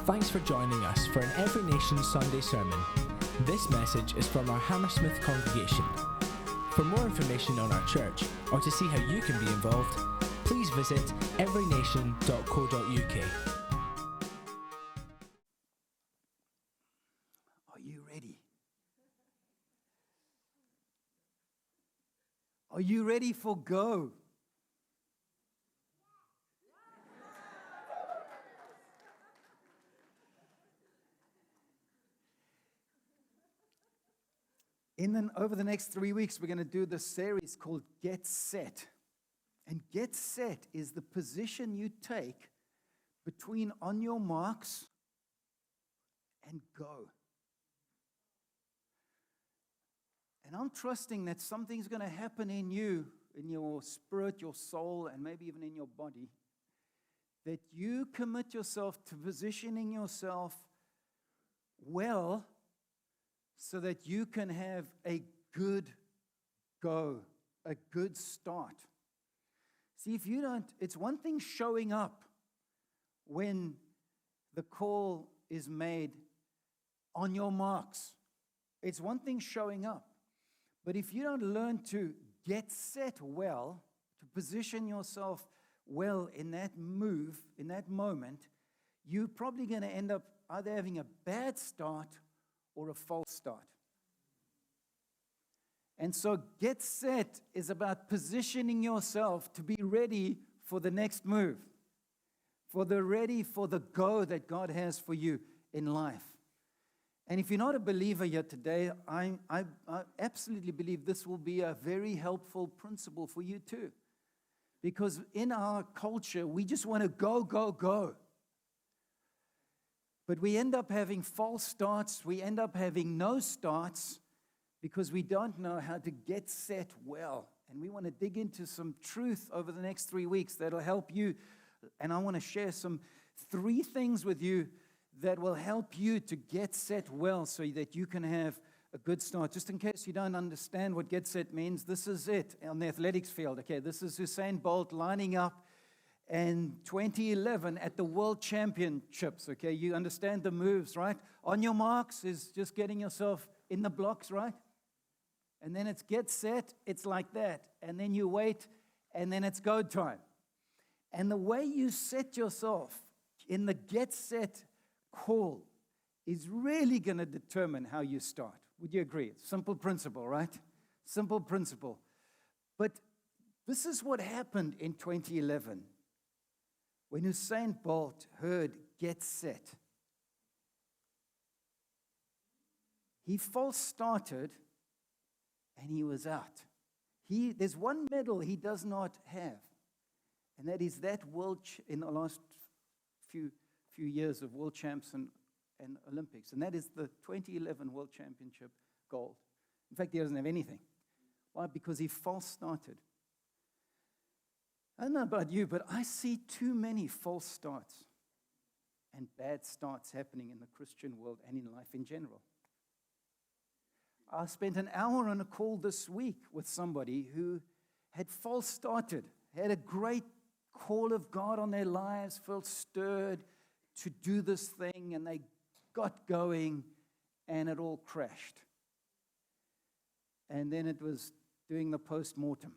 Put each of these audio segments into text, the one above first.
Thanks for joining us for an Every Nation Sunday sermon. This message is from our Hammersmith congregation. For more information on our church or to see how you can be involved, please visit everynation.co.uk. Are you ready? Are you ready for go? Over the next 3 weeks, we're going to do this series called Get Set. And Get Set is the position you take between on your marks and go. And I'm trusting that something's going to happen in you, in your spirit, your soul, and maybe even in your body, that you commit yourself to positioning yourself well so that you can have a good go, a good start. See, if you don't, it's one thing showing up when the call is made on your marks. It's one thing showing up. But if you don't learn to get set well, to position yourself well in that move, in that moment, you're probably going to end up either having a bad start or a false start. And so get set is about positioning yourself to be ready for the next move, ready for the go that God has for you in life. And if you're not a believer yet today, I absolutely believe this will be a very helpful principle for you too. Because in our culture, we just want to go, go, go. But we end up having false starts. We end up having no starts because we don't know how to get set well. And we want to dig into some truth over the next 3 weeks that'll help you. And I want to share 3 things with you that will help you to get set well so that you can have a good start. Just in case you don't understand what get set means, this is it on the athletics field. Okay, this is Usain Bolt lining up in 2011 at the World Championships. Okay, you understand the moves, right? On your marks is just getting yourself in the blocks, right? And then it's get set, it's like that. And then you wait, and then it's go time. And the way you set yourself in the get set call is really going to determine how you start. Would you agree? Simple principle, right? Simple principle. But this is what happened in 2011 when Usain Bolt heard get set. He false started and he was out. There's one medal he does not have, and that is that in the last few years of world champs and Olympics, and that is the 2011 World Championship gold. In fact, he doesn't have anything. Why? Because he false started. I don't know about you, but I see too many false starts and bad starts happening in the Christian world and in life in general. I spent an hour on a call this week with somebody who had false started, had a great call of God on their lives, felt stirred to do this thing, and they got going, and it all crashed. And then it was doing the post-mortem.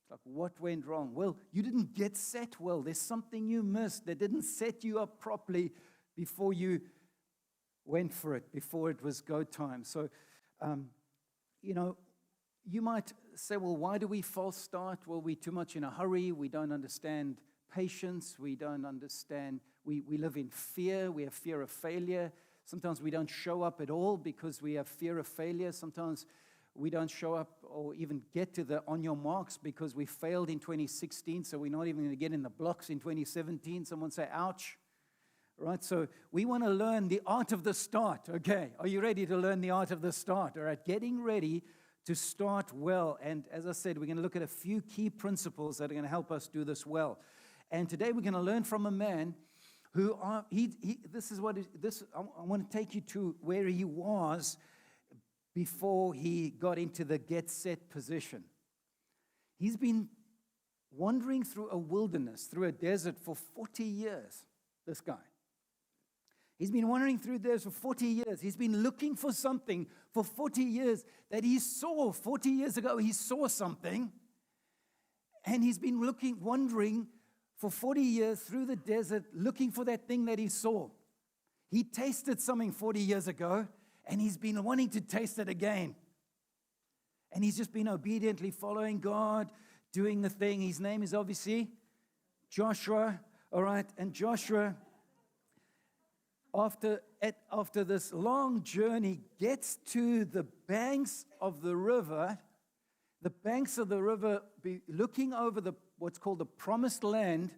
Like, what went wrong? Well, you didn't get set well. There's something you missed that didn't set you up properly before you went for it, before it was go time. So, you might say, well, why do we false start? Well, we're too much in a hurry. We don't understand patience. We don't understand. We live in fear. We have fear of failure. Sometimes we don't show up at all because we have fear of failure. Sometimes we don't show up or even get to the on your marks because we failed in 2016, so we're not even going to get in the blocks in 2017. Someone say, ouch. Right, so we want to learn the art of the start. Okay, are you ready to learn the art of the start? All right, getting ready to start well. And as I said, we're going to look at a few key principles that are going to help us do this well. And today we're going to learn from a man who I want to take you to where he was before he got into the get set position. He's been wandering through a wilderness, through a desert for 40 years, this guy. He's been wandering through there for 40 years. He's been looking for something for 40 years that he saw. 40 years ago, he saw something. And he's been wandering for 40 years through the desert, looking for that thing that he saw. He tasted something 40 years ago, and he's been wanting to taste it again. And he's just been obediently following God, doing the thing. His name is obviously Joshua. All right, and Joshua, after this long journey, gets to the banks of the river. The banks of the river, looking over what's called the promised land.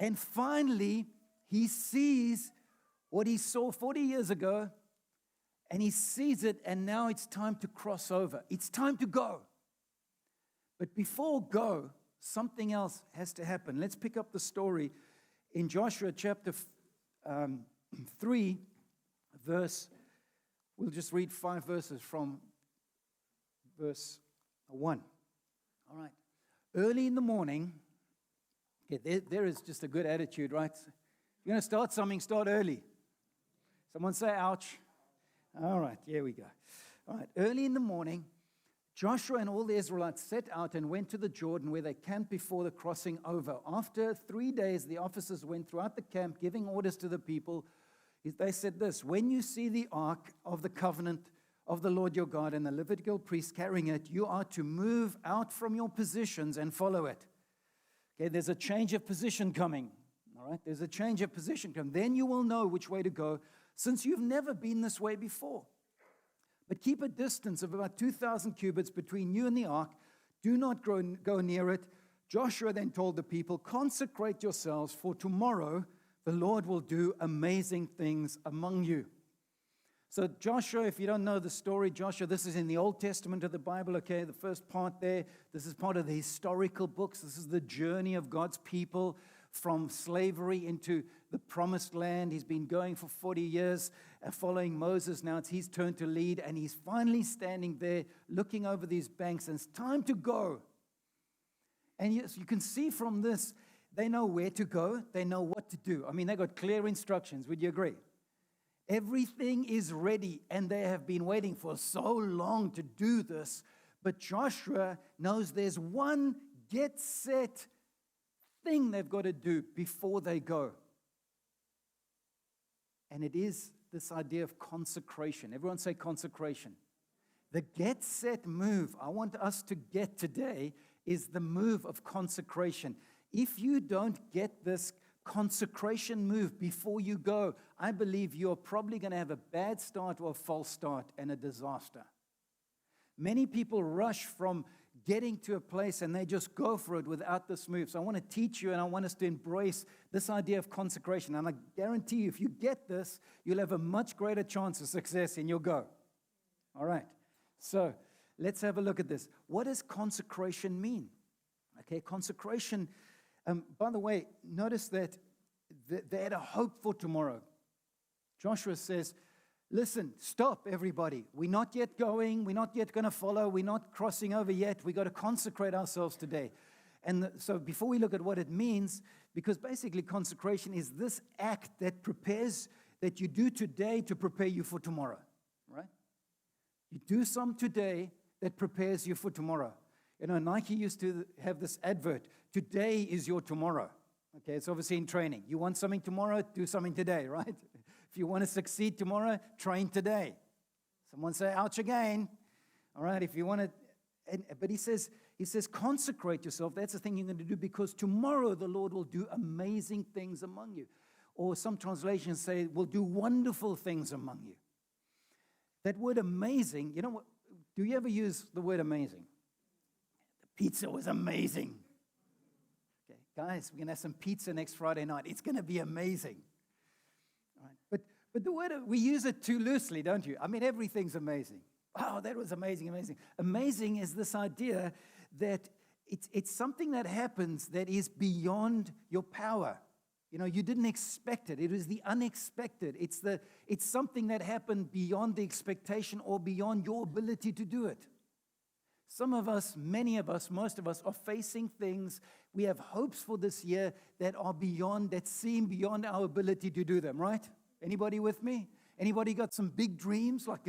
And finally, he sees what he saw 40 years ago, and he sees it, and now it's time to cross over. It's time to go. But before go, something else has to happen. Let's pick up the story in Joshua chapter 3, we'll just read 5 verses from verse 1. All right. Early in the morning, okay, there is just a good attitude, right? If you're going to start something, start early. Someone say, ouch. All right, here we go. All right, early in the morning, Joshua and all the Israelites set out and went to the Jordan, where they camped before the crossing over. After 3 days, the officers went throughout the camp, giving orders to the people. They said this: when you see the ark of the covenant of the Lord your God and the Levitical priests carrying it, you are to move out from your positions and follow it. Okay, there's a change of position coming. All right, there's a change of position coming. Then you will know which way to go, since you've never been this way before. But keep a distance of about 2,000 cubits between you and the ark. Do not go near it. Joshua then told the people, consecrate yourselves, for tomorrow the Lord will do amazing things among you. So Joshua, if you don't know the story, Joshua, this is in the Old Testament of the Bible, okay, the first part there. This is part of the historical books. This is the journey of God's people from slavery into the promised land. He's been going for 40 years, following Moses. Now it's his turn to lead, and he's finally standing there looking over these banks, and it's time to go. And yes, you can see from this, they know where to go. They know what to do. I mean, they got clear instructions. Would you agree? Everything is ready, and they have been waiting for so long to do this. But Joshua knows there's one get-set thing they've got to do before they go. And it is this idea of consecration. Everyone say consecration. The get-set move I want us to get today is the move of consecration. If you don't get this consecration move before you go, I believe you're probably going to have a bad start or a false start and a disaster. Many people rush from getting to a place and they just go for it without this move. So I want to teach you, and I want us to embrace this idea of consecration. And I guarantee you, if you get this, you'll have a much greater chance of success in your go. All right. So let's have a look at this. What does consecration mean? Okay, consecration. By the way, notice that they had a hope for tomorrow. Joshua says, listen, stop, everybody. We're not yet going. We're not yet going to follow. We're not crossing over yet. We've got to consecrate ourselves today. And so before we look at what it means, because basically consecration is this act that you do today to prepare you for tomorrow, right? You do some today that prepares you for tomorrow. You know, Nike used to have this advert, today is your tomorrow. Okay, it's obviously in training. You want something tomorrow, do something today, right? If you want to succeed tomorrow, train today. Someone say, ouch again. All right, if you want to, but he says, consecrate yourself. That's the thing you're going to do, because tomorrow the Lord will do amazing things among you. Or some translations say, will do wonderful things among you. That word amazing, you know what? Do you ever use the word amazing? The pizza was amazing. Okay, guys, we're going to have some pizza next Friday night. It's going to be amazing. All right. But the word, we use it too loosely, don't you? I mean, everything's amazing. Oh, that was amazing, amazing. Amazing is this idea that it's something that happens that is beyond your power. You know, you didn't expect it. It was the unexpected. It's something that happened beyond the expectation or beyond your ability to do it. Some of us, many of us, most of us are facing things We have hopes for this year that seem beyond our ability to do them, right? Anybody with me? Anybody got some big dreams, like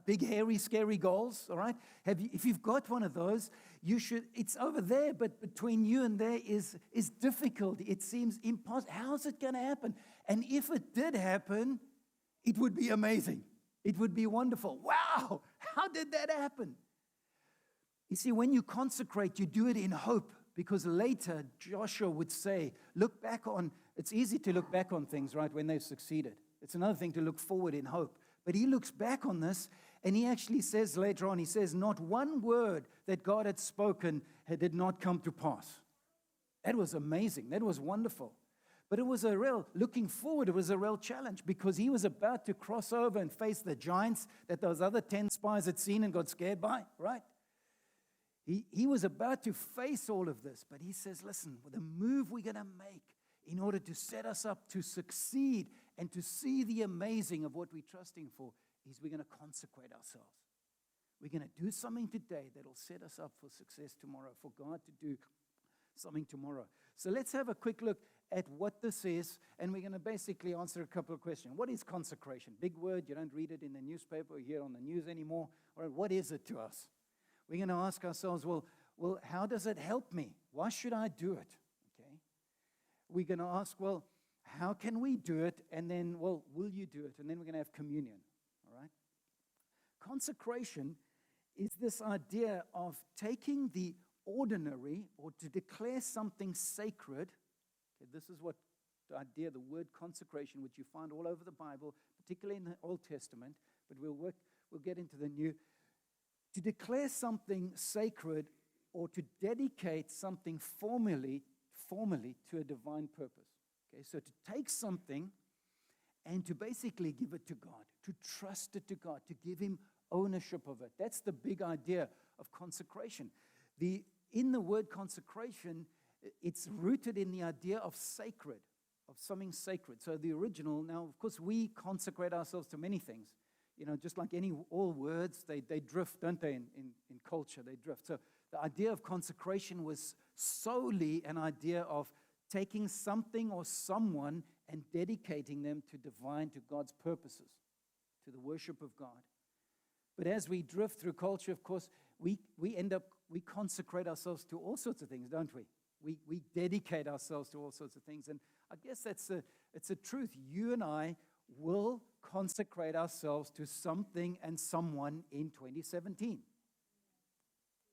big, hairy, scary goals, all right? If you've got one of those, it's over there, but between you and there is difficulty. It seems impossible. How's it going to happen? And if it did happen, it would be amazing. It would be wonderful. Wow, how did that happen? You see, when you consecrate, you do it in hope, because later Joshua would say, it's easy to look back on things, right, when they've succeeded. It's another thing to look forward in hope. But he looks back on this, and he actually says later on, not one word that God had spoken did not come to pass. That was amazing. That was wonderful. But it was looking forward, it was a real challenge, because he was about to cross over and face the giants that those other 10 spies had seen and got scared by, right? He was about to face all of this, but he says, listen, the move we're going to make in order to set us up to succeed and to see the amazing of what we're trusting for is we're going to consecrate ourselves. We're going to do something today that will set us up for success tomorrow, for God to do something tomorrow. So let's have a quick look at what this is, and we're going to basically answer a couple of questions. What is consecration? Big word. You don't read it in the newspaper or hear it on the news anymore. All right, what is it to us? We're going to ask ourselves, well, how does it help me? Why should I do it? Okay. We're going to ask, well, how can we do it? And then, well, will you do it? And then we're going to have communion. All right. Consecration is this idea of taking the ordinary, or to declare something sacred. Okay, this is what the idea, the word consecration, which you find all over the Bible, particularly in the Old Testament, but we'll get into the New. To declare something sacred, or to dedicate something formally to a divine purpose. Okay, so to take something and to basically give it to God, to trust it to God, to give him ownership of it. That's the big idea of consecration. In the word consecration, it's rooted in the idea of sacred, of something sacred. So the original, now of course we consecrate ourselves to many things. You know, just like all words, they drift, don't they, in culture, they drift. So the idea of consecration was solely an idea of taking something or someone and dedicating them to God's purposes, to the worship of God. But as we drift through culture, of course, we consecrate ourselves to all sorts of things, don't we? We dedicate ourselves to all sorts of things. And I guess it's a truth. You and I will consecrate ourselves to something and someone in 2017.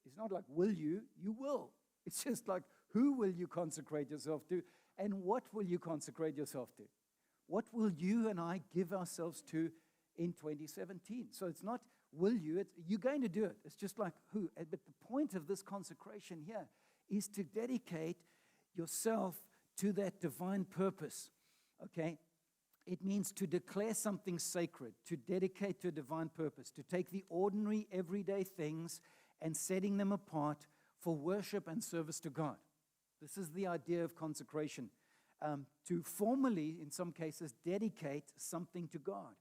It's not like, will you? You will. It's just like, who will you consecrate yourself to? And what will you consecrate yourself to? What will you and I give ourselves to in 2017? So it's not, will you? You're going to do it. It's just like, who? But the point of this consecration here is to dedicate yourself to that divine purpose, okay? It means to declare something sacred, to dedicate to a divine purpose, to take the ordinary, everyday things and setting them apart for worship and service to God. This is the idea of consecration. To formally, in some cases, dedicate something to God.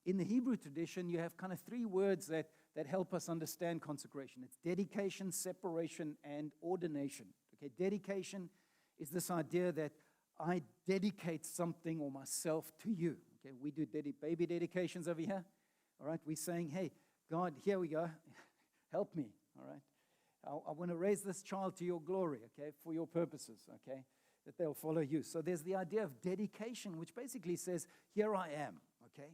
In the Hebrew tradition, you have kind of three words that help us understand consecration. It's dedication, separation, and ordination. Okay, dedication is this idea that I dedicate something or myself to you. Okay, we do baby dedications over here. All right, we're saying, hey, God, here we go. Help me. All right, I want to raise this child to your glory. Okay, for your purposes. Okay, that they'll follow you. So there's the idea of dedication, which basically says, here I am. Okay,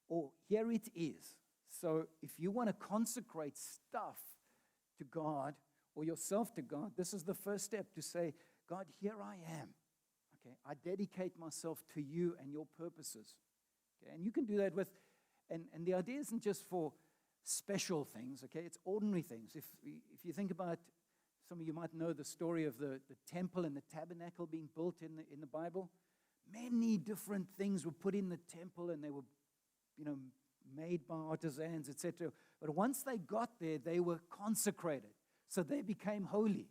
or here it is. So if you want to consecrate stuff to God or yourself to God, this is the first step to say, God, here I am. Okay, I dedicate myself to you and your purposes. Okay, and you can do that with, and the idea isn't just for special things, okay, it's ordinary things. If you think about, some of you might know the story of the temple and the tabernacle being built in the Bible. Many different things were put in the temple, and they were, made by artisans, etc. But once they got there, they were consecrated. So they became holy.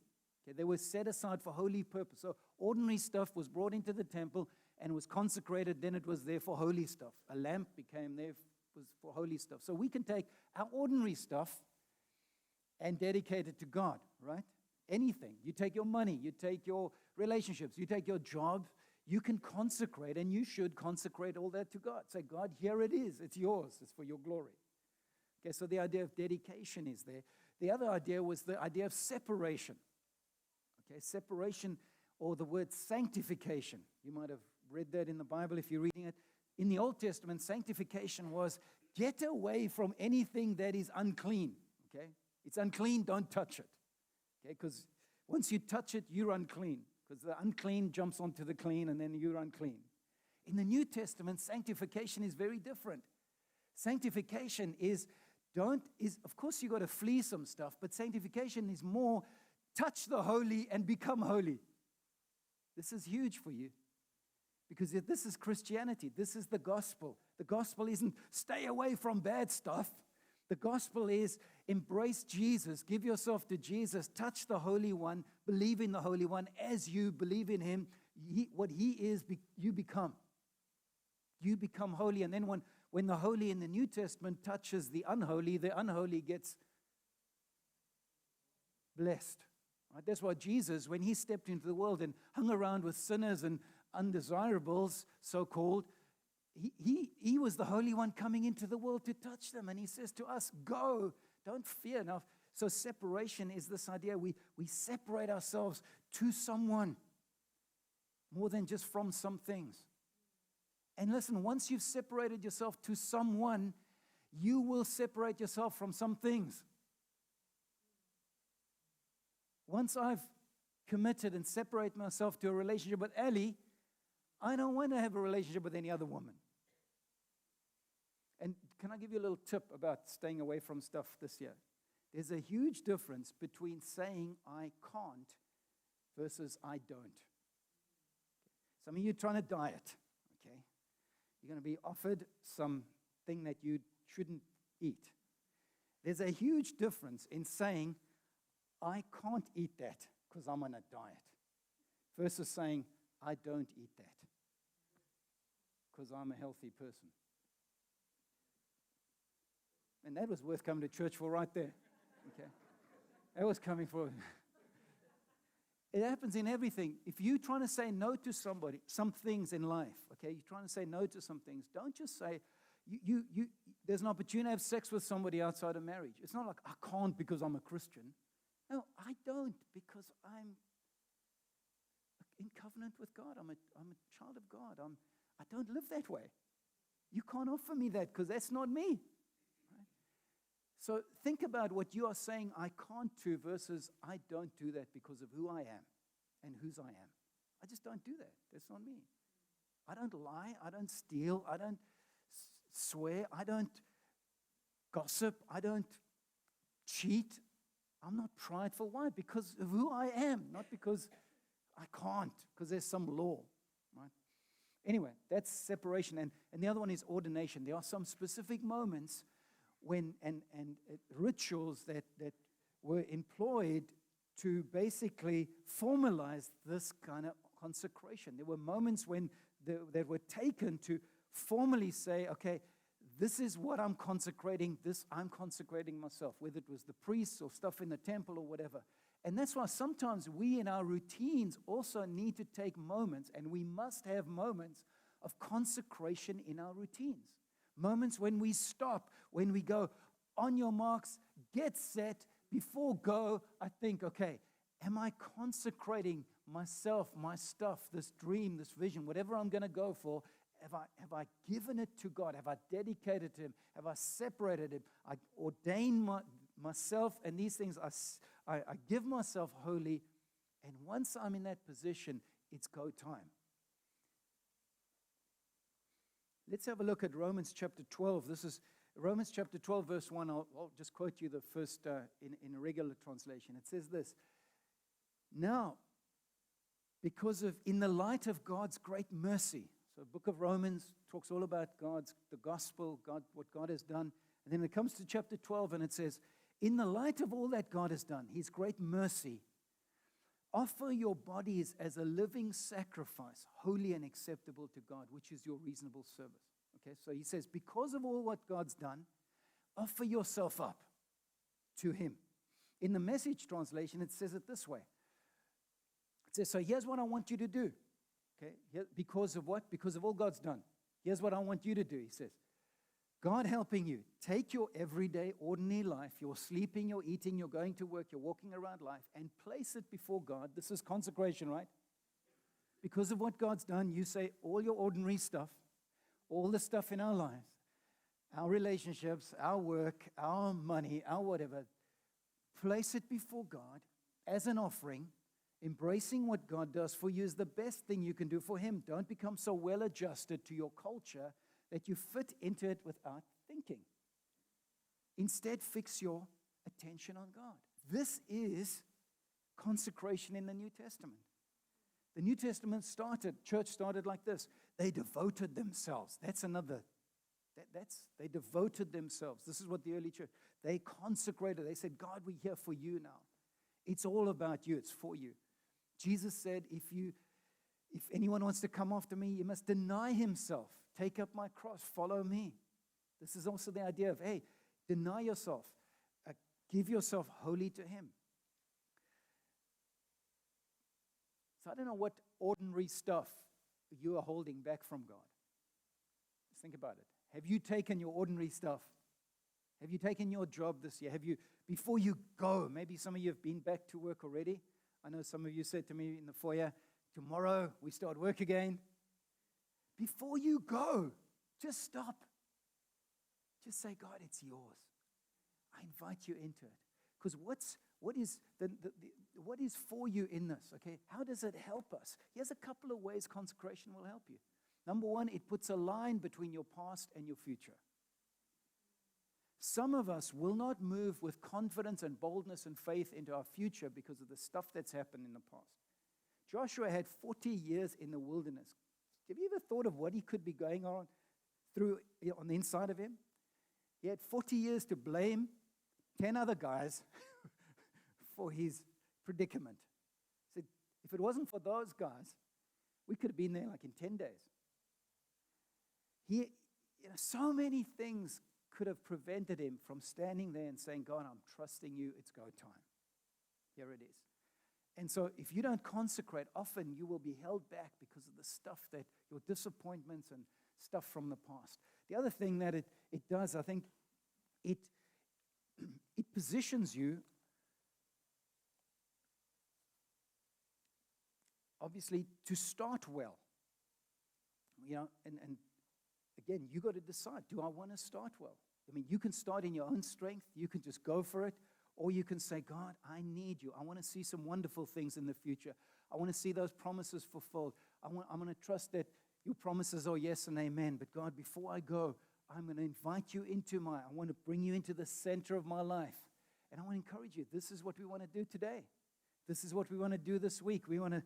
Okay, they were set aside for holy purpose. So ordinary stuff was brought into the temple and was consecrated. Then it was there for holy stuff. A lamp became there, was for holy stuff. So we can take our ordinary stuff and dedicate it to God, right? anything. You take your money, you take your relationships, you take your job, you can consecrate, and you should consecrate all that to God. Say, God, here it is. It's yours. It's for your glory. Okay, so the idea of dedication is there. The other idea was the idea of separation. Okay, separation, or the word sanctification. You might have read that in the Bible if you're reading it. In the Old Testament, sanctification was get away from anything that is unclean. Okay, it's unclean, don't touch it. Okay, because once you touch it, you're unclean. Because the unclean jumps onto the clean, and then you're unclean. In the New Testament, sanctification is very different. Sanctification is, of course, you got to flee some stuff, but sanctification is more touch the holy and become holy. This is huge for you. Because this is Christianity. This is the gospel. The gospel isn't stay away from bad stuff. The gospel is embrace Jesus, give yourself to Jesus, touch the Holy One, believe in the Holy One. As you believe in Him, what He is, you become. You become holy. And then when the holy in the New Testament touches the unholy gets blessed. Right? That's why Jesus, when He stepped into the world and hung around with sinners and undesirables, so-called, He was the Holy One coming into the world to touch them. And He says to us, go, don't fear. Now, so separation is this idea. We separate ourselves to someone more than just from some things. And listen, once you've separated yourself to someone, you will separate yourself from some things. Once I've committed and separated myself to a relationship with Ellie, I don't want to have a relationship with any other woman. And can I give you a little tip about staying away from stuff this year? There's a huge difference between saying I can't versus I don't. Some of you are trying to diet, okay? You're going to be offered something that you shouldn't eat. There's a huge difference in saying I can't eat that because I'm on a diet versus saying I don't eat that because I'm a healthy person. And that was worth coming to church for right there. Okay, that was coming for. It happens in everything. If you're trying to say no to somebody, some things in life, okay, you're trying to say no to some things, don't just say, there's an opportunity to have sex with somebody outside of marriage. It's not like, I can't because I'm a Christian. No, I don't because I'm in covenant with God. I'm a child of God. I don't live that way. You can't offer me that because that's not me. Right? So think about what you are saying I can't do versus I don't do that because of who I am and whose I am. I just don't do that. That's not me. I don't lie. I don't steal. I don't swear. I don't gossip. I don't cheat. I'm not prideful. Why? Because of who I am, not because I can't, because there's some law. Right? Anyway, that's separation. And the other one is ordination. There are some specific moments when and rituals that were employed to basically formalize this kind of consecration. There were moments when that were taken to formally say, okay, this is what I'm consecrating. I'm consecrating myself, whether it was the priests or stuff in the temple or whatever. And that's why sometimes we in our routines also need to take moments, and we must have moments of consecration in our routines. Moments when we stop, when we go, on your marks, get set, before go, I think, okay, am I consecrating myself, my stuff, this dream, this vision, whatever I'm going to go for? Have I given it to God? Have I dedicated to Him? Have I separated Him? I ordain myself, and these things, I give myself wholly, and once I'm in that position, it's go time. Let's have a look at Romans chapter 12. This is Romans chapter 12, verse 1. I'll just quote you the first in a regular translation. It says this: Now, because of, in the light of God's great mercy. So the book of Romans talks all about the gospel, what God has done. And then it comes to chapter 12 and it says, in the light of all that God has done, His great mercy, offer your bodies as a living sacrifice, holy and acceptable to God, which is your reasonable service. Okay, so he says, because of all what God's done, offer yourself up to Him. In the Message translation, it says it this way. It says, so here's what I want you to do. Okay, because of what? Because of all God's done. Here's what I want you to do, he says. God helping you. Take your everyday, ordinary life, you're sleeping, you're eating, you're going to work, you're walking around life, and place it before God. This is consecration, right? Because of what God's done, you say all your ordinary stuff, all the stuff in our lives, our relationships, our work, our money, our whatever, place it before God as an offering. Embracing what God does for you is the best thing you can do for Him. Don't become so well adjusted to your culture that you fit into it without thinking. Instead, fix your attention on God. This is consecration in the New Testament. The New Testament church started like this. They devoted themselves. They devoted themselves. This is what the early church, they consecrated. They said, God, we're here for you now. It's all about you. It's for you. Jesus said, if anyone wants to come after me, he must deny himself. Take up my cross. Follow me. This is also the idea of, hey, deny yourself. Give yourself wholly to Him. So I don't know what ordinary stuff you are holding back from God. Just think about it. Have you taken your ordinary stuff? Have you taken your job this year? Before you go, maybe some of you have been back to work already. I know some of you said to me in the foyer, tomorrow we start work again. Before you go, just stop. Just say, God, it's yours. I invite you into it. Because what is for you in this? Okay, how does it help us? Here's a couple of ways consecration will help you. Number one, it puts a line between your past and your future. Some of us will not move with confidence and boldness and faith into our future because of the stuff that's happened in the past. Joshua had 40 years in the wilderness. Have you ever thought of what he could be going on the inside of him? He had 40 years to blame 10 other guys for his predicament. He said, if it wasn't for those guys, we could have been there like in 10 days. So many things could have prevented him from standing there and saying, God, I'm trusting you, it's go time. Here it is. And so if you don't consecrate, often you will be held back because of the stuff that, your disappointments and stuff from the past. The other thing that it does, I think, it positions you, obviously, to start well. And again, you got to decide, do I want to start well? I mean, you can start in your own strength. You can just go for it. Or you can say, God, I need you. I want to see some wonderful things in the future. I want to see those promises fulfilled. I'm going to trust that your promises are yes and amen. But God, before I go, I'm going to invite you I want to bring you into the center of my life. And I want to encourage you. This is what we want to do today. This is what we want to do this week. We want to,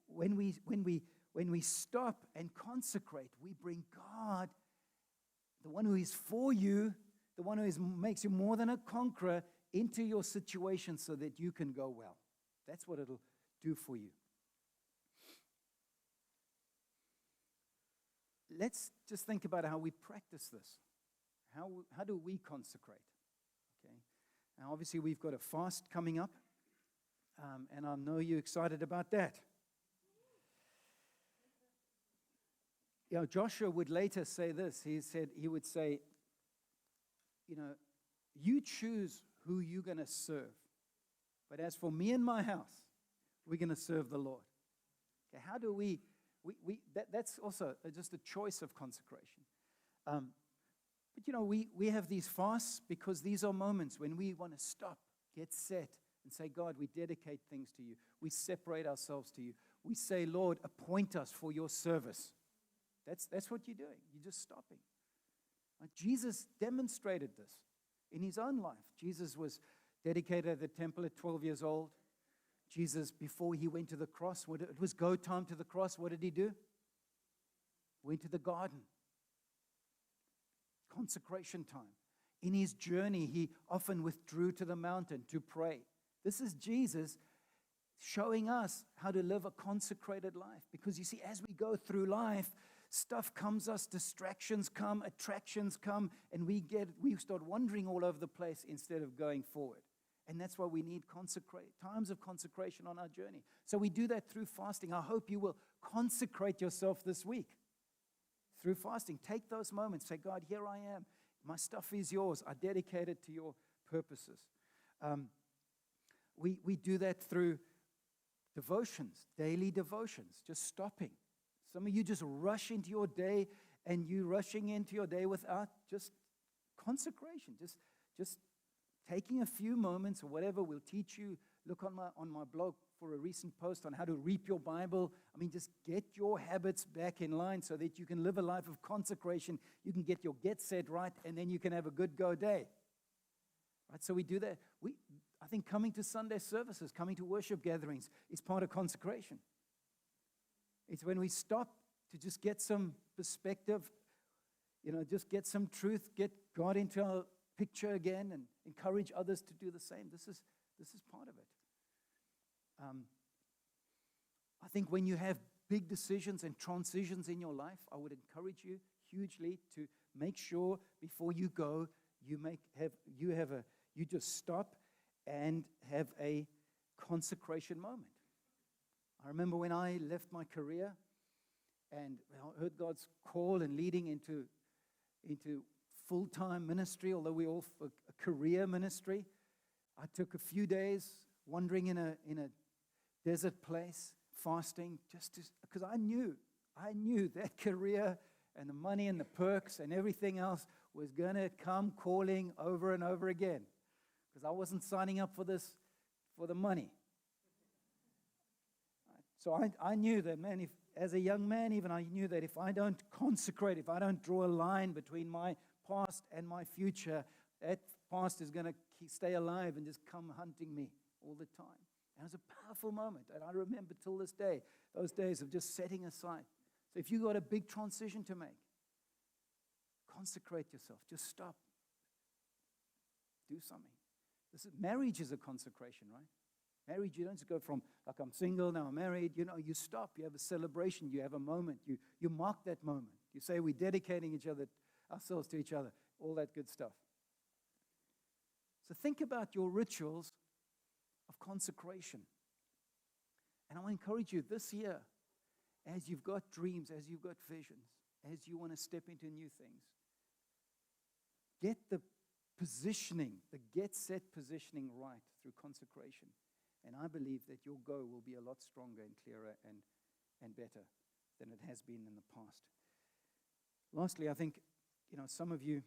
when we stop and consecrate, we bring God, the one who is for you, the one who makes you more than a conqueror, into your situation so that you can go well. That's what it'll do for you. Let's just think about how we practice this. How do we consecrate? Okay. Now, obviously, we've got a fast coming up, and I know you're excited about that. Joshua would later say this. He would say, you choose who you're going to serve. But as for me and my house, we're going to serve the Lord. Okay, how do that's also just a choice of consecration. But we have these fasts because these are moments when we want to stop, get set, and say, God, we dedicate things to you. We separate ourselves to you. We say, Lord, appoint us for your service. That's what you're doing. You're just stopping. Jesus demonstrated this in his own life. Jesus was dedicated at the temple at 12 years old. Jesus, before he went to the cross, it was go time to the cross. What did he do? Went to the garden. Consecration time. In his journey, he often withdrew to the mountain to pray. This is Jesus showing us how to live a consecrated life. Because you see, as we go through life, stuff comes us, distractions come, attractions come, and we start wandering all over the place instead of going forward. And that's why we need times of consecration on our journey. So we do that through fasting. I hope you will consecrate yourself this week through fasting. Take those moments. Say, God, here I am. My stuff is yours. I dedicate it to your purposes. We do that through devotions, daily devotions, just stopping. Some of you just rush into your day, and you rushing into your day without just consecration, just taking a few moments or whatever. We'll teach you. Look on my blog for a recent post on how to reap your Bible. I mean, just get your habits back in line so that you can live a life of consecration. You can get your get set right, and then you can have a good go day. Right? So we do that. I think coming to Sunday services, coming to worship gatherings is part of consecration. It's when we stop to just get some perspective, just get some truth, get God into our picture again, and encourage others to do the same. This is part of it. I think when you have big decisions and transitions in your life, I would encourage you hugely to make sure before you go, you just stop and have a consecration moment. I remember when I left my career and I heard God's call and leading into full-time ministry, although we're all for a career ministry. I took a few days wandering in a desert place, fasting, just because I knew that career and the money and the perks and everything else was going to come calling over and over again, because I wasn't signing up for this for the money. So I knew that, man, as a young man even, I knew that if I don't consecrate, if I don't draw a line between my past and my future, that past is going to stay alive and just come hunting me all the time. And it was a powerful moment, and I remember till this day, those days of just setting aside. So if you've got a big transition to make, consecrate yourself. Just stop. Do something. Marriage is a consecration, right? Marriage, you don't just go from, like, I'm single, now I'm married. You stop. You have a celebration. You have a moment. You mark that moment. You say, we're dedicating ourselves to each other. All that good stuff. So think about your rituals of consecration. And I want to encourage you this year, as you've got dreams, as you've got visions, as you want to step into new things, get the positioning, the get-set positioning right through consecration. And I believe that your go will be a lot stronger and clearer and better than it has been in the past. Lastly, I think, some of you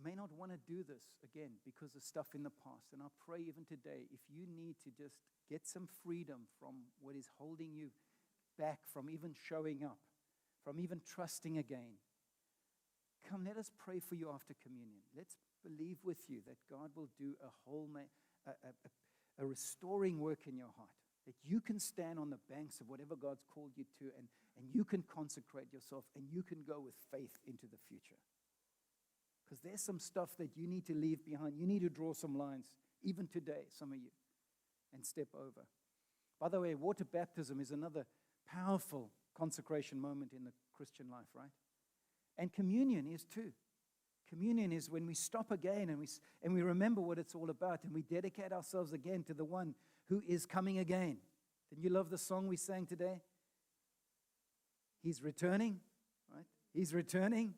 may not want to do this again because of stuff in the past. And I pray even today, if you need to just get some freedom from what is holding you back from even showing up, from even trusting again, come, let us pray for you after communion. Let's believe with you that God will do a restoring work in your heart, that you can stand on the banks of whatever God's called you to, and you can consecrate yourself, and you can go with faith into the future. Because there's some stuff that you need to leave behind. You need to draw some lines, even today, some of you, and step over. By the way, water baptism is another powerful consecration moment in the Christian life, right? And communion is too. Communion is when we stop again and we remember what it's all about, and we dedicate ourselves again to the one who is coming again. Didn't you love the song we sang today? He's returning, right? He's returning.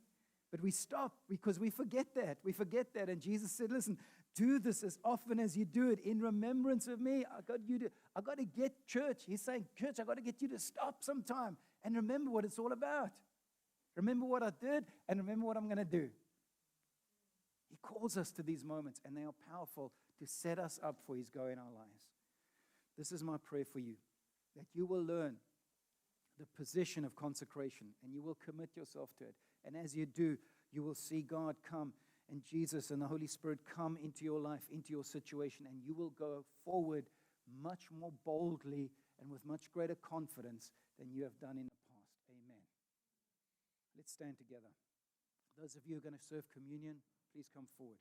But we stop because we forget that. We forget that. And Jesus said, listen, do this as often as you do it in remembrance of me. I got to get church. He's saying, church, I got to get you to stop sometime and remember what it's all about. Remember what I did and remember what I'm going to do. He calls us to these moments, and they are powerful to set us up for his go in our lives. This is my prayer for you, that you will learn the position of consecration and you will commit yourself to it. And as you do, you will see God come and Jesus and the Holy Spirit come into your life, into your situation, and you will go forward much more boldly and with much greater confidence than you have done in the past. Amen. Let's stand together. Those of you who are going to serve communion, please come forward.